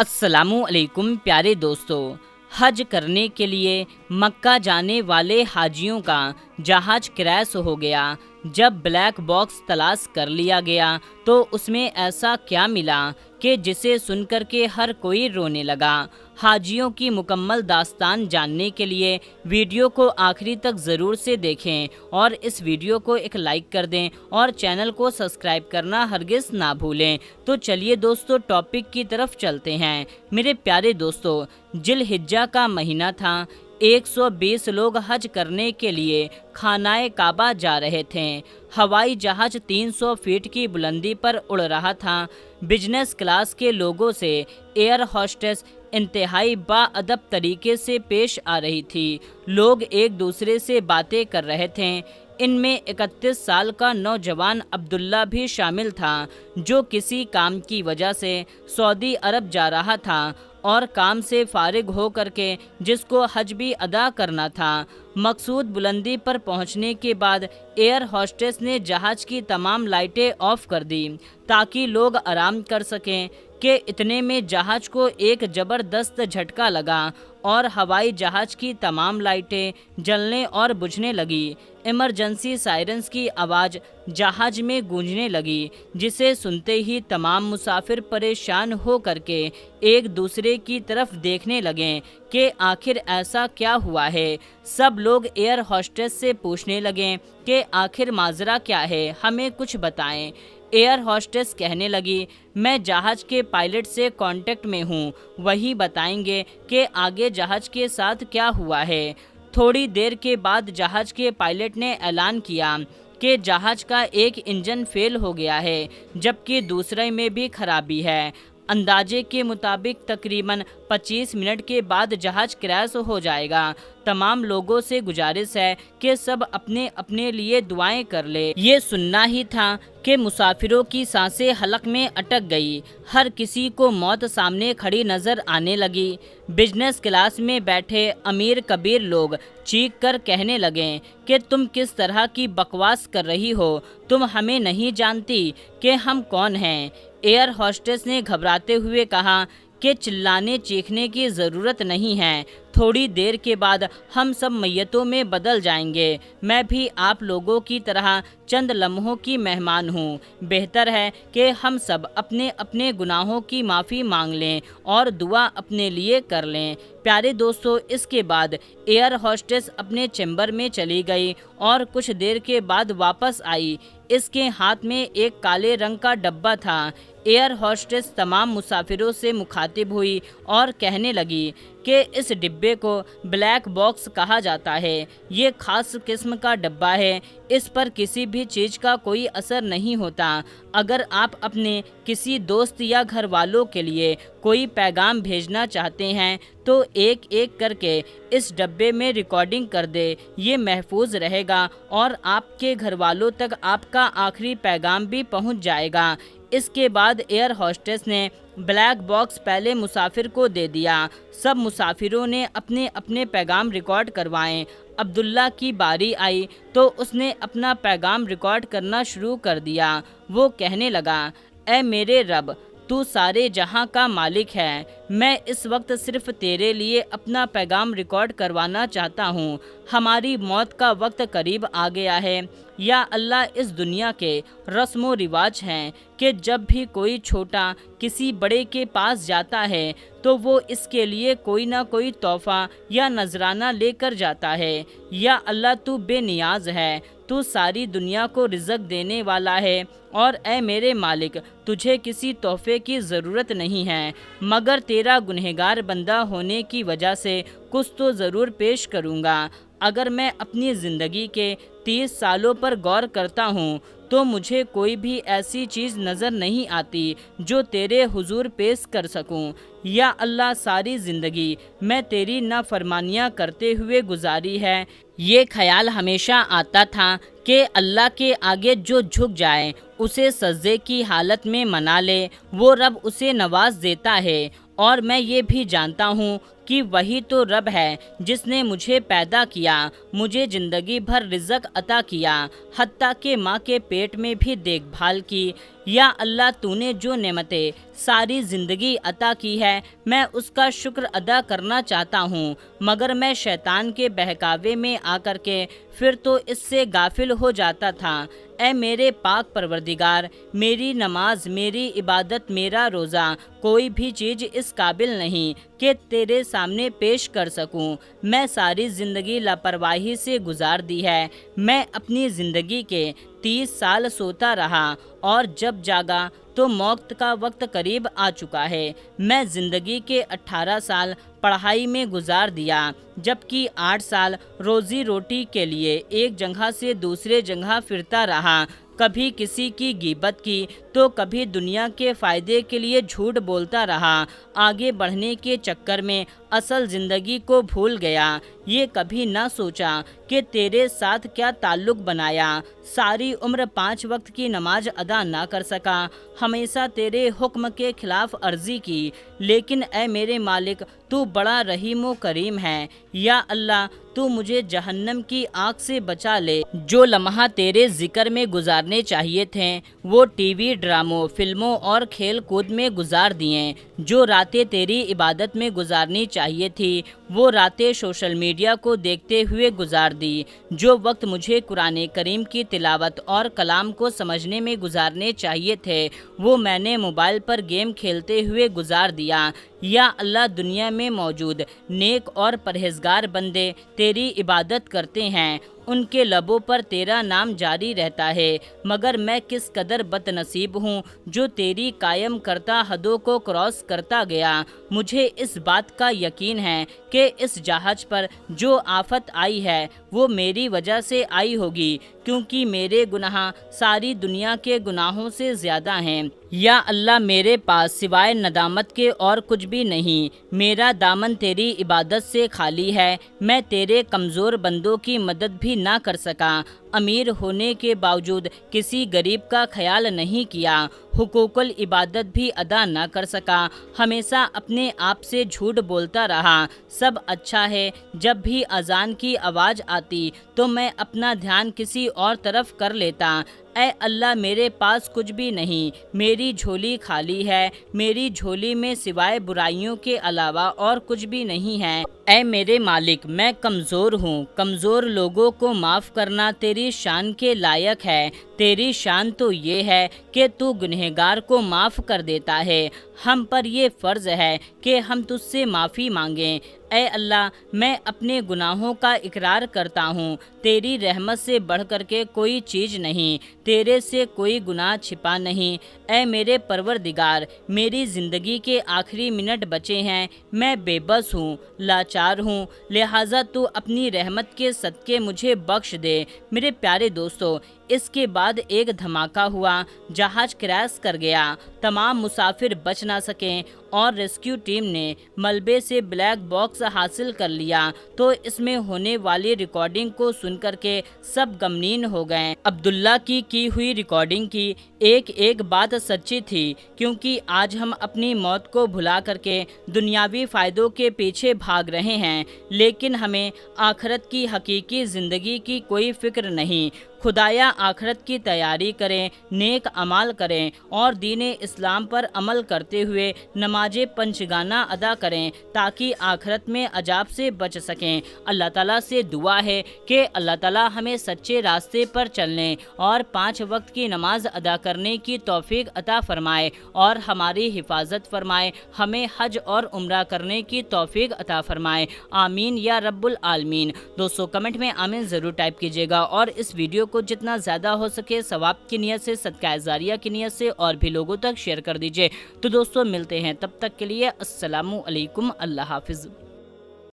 अस्सलामु अलैकुम प्यारे दोस्तों। हज करने के लिए मक्का जाने वाले हाजियों का जहाज़ क्रैश हो गया। जब ब्लैक बॉक्स तलाश कर लिया गया तो उसमें ऐसा क्या मिला कि जिसे सुनकर के हर कोई रोने लगा। हाजियों की मुकम्मल दास्तान जानने के लिए वीडियो को आखिरी तक ज़रूर से देखें और इस वीडियो को एक लाइक कर दें और चैनल को सब्सक्राइब करना हरगिज़ ना भूलें। तो चलिए दोस्तों, टॉपिक की तरफ चलते हैं। मेरे प्यारे दोस्तों, जिलहिज्जा का महीना था। 120 लोग हज करने के लिए खानाए काबा जा रहे थे। हवाई जहाज 300 फीट की बुलंदी पर उड़ रहा था। बिजनेस क्लास के लोगों से एयर होस्टेस इंतहाई बाअदब तरीके से पेश आ रही थी। लोग एक दूसरे से बातें कर रहे थे। इनमें 31 साल का नौजवान अब्दुल्ला भी शामिल था, जो किसी काम की वजह से सऊदी अरब जा रहा था और काम से फारिग हो करके जिसको हज भी अदा करना था। मकसूद बुलंदी पर पहुंचने के बाद एयर होस्टेस ने जहाज़ की तमाम लाइटें ऑफ कर दी ताकि लोग आराम कर सकें कि इतने में जहाज़ को एक ज़बरदस्त झटका लगा और हवाई जहाज़ की तमाम लाइटें जलने और बुझने लगी। इमरजेंसी सायरन्स की आवाज़ जहाज़ में गूंजने लगी, जिसे सुनते ही तमाम मुसाफिर परेशान हो करके एक दूसरे की तरफ देखने लगे कि आखिर ऐसा क्या हुआ है। सब लोग एयर होस्टेस से पूछने लगे कि आखिर माजरा क्या है, हमें कुछ बताएं। एयर होस्टेस कहने लगी, मैं जहाज़ के पायलट से कांटेक्ट में हूँ, वही बताएंगे कि आगे जहाज़ के साथ क्या हुआ है। थोड़ी देर के बाद जहाज़ के पायलट ने ऐलान किया कि जहाज़ का एक इंजन फेल हो गया है, जबकि दूसरे में भी खराबी है। अंदाजे के मुताबिक तकरीबन 25 मिनट के बाद जहाज़ क्रैश हो जाएगा। तमाम लोगों से गुजारिश है कि सब अपने अपने लिए दुआएं कर ले। ये सुनना ही था कि मुसाफिरों की सांसें हलक में अटक गई। हर किसी को मौत सामने खड़ी नज़र आने लगी। बिजनेस क्लास में बैठे अमीर कबीर लोग चीख कर कहने लगे कि तुम किस तरह की बकवास कर रही हो, तुम हमें नहीं जानती कि हम कौन हैं। एयर होस्टेस ने घबराते हुए कहा कि चिल्लाने चीखने की ज़रूरत नहीं है, थोड़ी देर के बाद हम सब मैयतों में बदल जाएंगे। मैं भी आप लोगों की तरह चंद लम्हों की मेहमान हूँ। बेहतर है कि हम सब अपने अपने गुनाहों की माफ़ी मांग लें और दुआ अपने लिए कर लें। प्यारे दोस्तों, इसके बाद एयर होस्टेस अपने चैम्बर में चली गई और कुछ देर के बाद वापस आई। इसके हाथ में एक काले रंग का डब्बा था। एयर होस्टेस तमाम मुसाफिरों से मुखातिब हुई और कहने लगी कि इस डिब्बे को ब्लैक बॉक्स कहा जाता है। ये खास किस्म का डब्बा है, इस पर किसी भी चीज़ का कोई असर नहीं होता। अगर आप अपने किसी दोस्त या घर वालों के लिए कोई पैगाम भेजना चाहते हैं तो एक एक करके इस डब्बे में रिकॉर्डिंग कर दे। ये महफूज रहेगा और आपके घर वालों तक आपका आखिरी पैगाम भी पहुंच जाएगा। इसके बाद एयर होस्टेस ने ब्लैक बॉक्स पहले मुसाफिर को दे दिया। सब मुसाफिरों ने अपने अपने पैगाम रिकॉर्ड करवाएं। अब्दुल्ला की बारी आई तो उसने अपना पैगाम रिकॉर्ड करना शुरू कर दिया। वो कहने लगा, ऐ मेरे रब, तू सारे जहां का मालिक है। मैं इस वक्त सिर्फ तेरे लिए अपना पैगाम रिकॉर्ड करवाना चाहता हूँ। हमारी मौत का वक्त करीब आ गया है। या अल्लाह, इस दुनिया के रस्म व रिवाज हैं कि जब भी कोई छोटा किसी बड़े के पास जाता है तो वो इसके लिए कोई ना कोई तोहफा या नजराना लेकर जाता है। या अल्लाह, तू बेनियाज है, तू सारी दुनिया को रिज़्क देने वाला है और ऐ मेरे मालिक, तुझे किसी तोहफे की ज़रूरत नहीं है, मगर तेरा गुनहगार बंदा होने की वजह से कुछ तो ज़रूर पेश करूँगा। अगर मैं अपनी ज़िंदगी के 30 सालों पर गौर करता हूँ तो मुझे कोई भी ऐसी चीज़ नज़र नहीं आती जो तेरे हुजूर पेश कर सकूं। या अल्लाह, सारी ज़िंदगी मैं तेरी नाफरमानियाँ करते हुए गुजारी है। ये ख्याल हमेशा आता था कि अल्लाह के आगे जो झुक जाए उसे सजदे की हालत में मना ले, वो रब उसे नवाज देता है। और मैं ये भी जानता हूँ کہ وہی تو رب ہے جس نے مجھے پیدا کیا، مجھے زندگی بھر رزق عطا کیا، حتیٰ کہ ماں کے پیٹ میں بھی دیکھ بھال کی۔ یا اللہ، تو نے جو نعمتیں ساری زندگی عطا کی ہے، میں اس کا شکر ادا کرنا چاہتا ہوں، مگر میں شیطان کے بہکاوے میں آ کر کے پھر تو اس سے غافل ہو جاتا تھا۔ اے میرے پاک پروردگار، میری نماز، میری عبادت، میرا روزہ، کوئی بھی چیز اس قابل نہیں کہ تیرے سامنے پیش کر سکوں۔ میں ساری زندگی لاپرواہی سے گزار دی ہے۔ میں اپنی زندگی کے 30 سال سوتا رہا اور جب جاگا تو موت کا وقت قریب آ چکا ہے۔ میں زندگی کے 18 سال پڑھائی میں گزار دیا، جبکہ 8 سال روزی روٹی کے لیے ایک جگہ سے دوسرے جگہ پھرتا رہا۔ کبھی کسی کی غیبت کی تو کبھی دنیا کے فائدے کے لیے جھوٹ بولتا رہا۔ آگے بڑھنے کے چکر میں اصل زندگی کو بھول گیا۔ یہ کبھی نہ سوچا کہ تیرے ساتھ کیا تعلق بنایا۔ ساری عمر 5 وقت کی نماز ادا نہ کر سکا، ہمیشہ تیرے حکم کے خلاف ورزی کی، لیکن اے میرے مالک، تو بڑا رحیم و کریم ہے۔ یا اللہ، تو مجھے جہنم کی آگ سے بچا لے۔ جو لمحہ تیرے ذکر میں گزارنے چاہیے تھے وہ ٹی وی ڈراموں، فلموں اور کھیل کود میں گزار دیے۔ جو راتیں تیری عبادت میں گزارنی چاہیے تھی وہ راتیں سوشل میڈیا کو دیکھتے ہوئے گزار دی۔ جو وقت مجھے قرآن کریم کی تلاوت اور کلام کو سمجھنے میں گزارنے چاہیے تھے وہ میں نے موبائل پر گیم کھیلتے ہوئے گزار دیا۔ یا اللہ، دنیا میں موجود نیک اور پرہیزگار بندے تیری عبادت کرتے ہیں، ان کے لبوں پر تیرا نام جاری رہتا ہے، مگر میں کس قدر بد نصیب ہوں جو تیری قائم کرتا حدوں کو کراس کرتا گیا۔ مجھے اس بات کا یقین ہے کہ اس جہاز پر جو آفت آئی ہے وہ میری وجہ سے آئی ہوگی، کیونکہ میرے گناہ ساری دنیا کے گناہوں سے زیادہ ہیں۔ یا اللہ، میرے پاس سوائے ندامت کے اور کچھ بھی نہیں۔ میرا دامن تیری عبادت سے خالی ہے۔ میں تیرے کمزور بندوں کی مدد بھی نہ کر سکا۔ امیر ہونے کے باوجود کسی غریب کا خیال نہیں کیا، حقوق العبادت بھی ادا نہ کر سکا، ہمیشہ اپنے آپ سے جھوٹ بولتا رہا۔ سب اچھا ہے، جب بھی اذان کی آواز آتی تو میں اپنا دھیان کسی اور طرف کر لیتا۔ اے اللہ، میرے پاس کچھ بھی نہیں، میری جھولی خالی ہے، میری جھولی میں سوائے برائیوں کے علاوہ اور کچھ بھی نہیں ہے۔ اے میرے مالک، میں کمزور ہوں، کمزور لوگوں کو معاف کرنا تیری شان کے لائق ہے۔ تیری شان تو یہ ہے کہ تو گنہگار کو معاف کر دیتا ہے۔ ہم پر یہ فرض ہے کہ ہم تجھ سے معافی مانگیں۔ اے اللہ، میں اپنے گناہوں کا اقرار کرتا ہوں، تیری رحمت سے بڑھ کر کے کوئی چیز نہیں، تیرے سے کوئی گناہ چھپا نہیں۔ اے میرے پروردگار، میری زندگی کے آخری منٹ بچے ہیں، میں بے بس ہوں، لاچار ہوں، لہٰذا تو اپنی رحمت کے صدقے مجھے بخش دے۔ میرے پیارے دوستو، اس کے بعد ایک دھماکہ ہوا، جہاز کریش کر گیا، تمام مسافر بچ نہ سکیں اور ریسکیو ٹیم نے ملبے سے بلیک باکس حاصل کر لیا تو اس میں ہونے والی ریکارڈنگ کو سن کر کے سب غمگین ہو گئے۔ عبداللہ کی ہوئی ریکارڈنگ کی ایک ایک بات سچی تھی، کیونکہ آج ہم اپنی موت کو بھلا کر کے دنیاوی فائدوں کے پیچھے بھاگ رہے ہیں، لیکن ہمیں آخرت کی حقیقی زندگی کی کوئی فکر نہیں۔ خدایا، آخرت کی تیاری کریں، نیک اعمال کریں اور دین اسلام پر عمل کرتے ہوئے نماز پنجگانہ ادا کریں تاکہ آخرت میں عذاب سے بچ سکیں۔ اللہ تعالیٰ سے دعا ہے کہ اللہ تعالیٰ ہمیں سچے راستے پر چلنے اور 5 وقت کی نماز ادا کرنے کی توفیق عطا فرمائے اور ہماری حفاظت فرمائے، ہمیں حج اور عمرہ کرنے کی توفیق عطا فرمائے، آمین یا رب العالمین۔ دوستو، کمنٹ میں آمین ضرور ٹائپ کیجیے گا اور اس ویڈیو کو جتنا زیادہ ہو سکے ثواب کی نیت سے، صدقہ جاریہ کی نیت سے اور بھی لوگوں تک شیئر کر دیجیے۔ تو دوستو، ملتے ہیں تب تک کے لیے، السلام علیکم، اللہ حافظ۔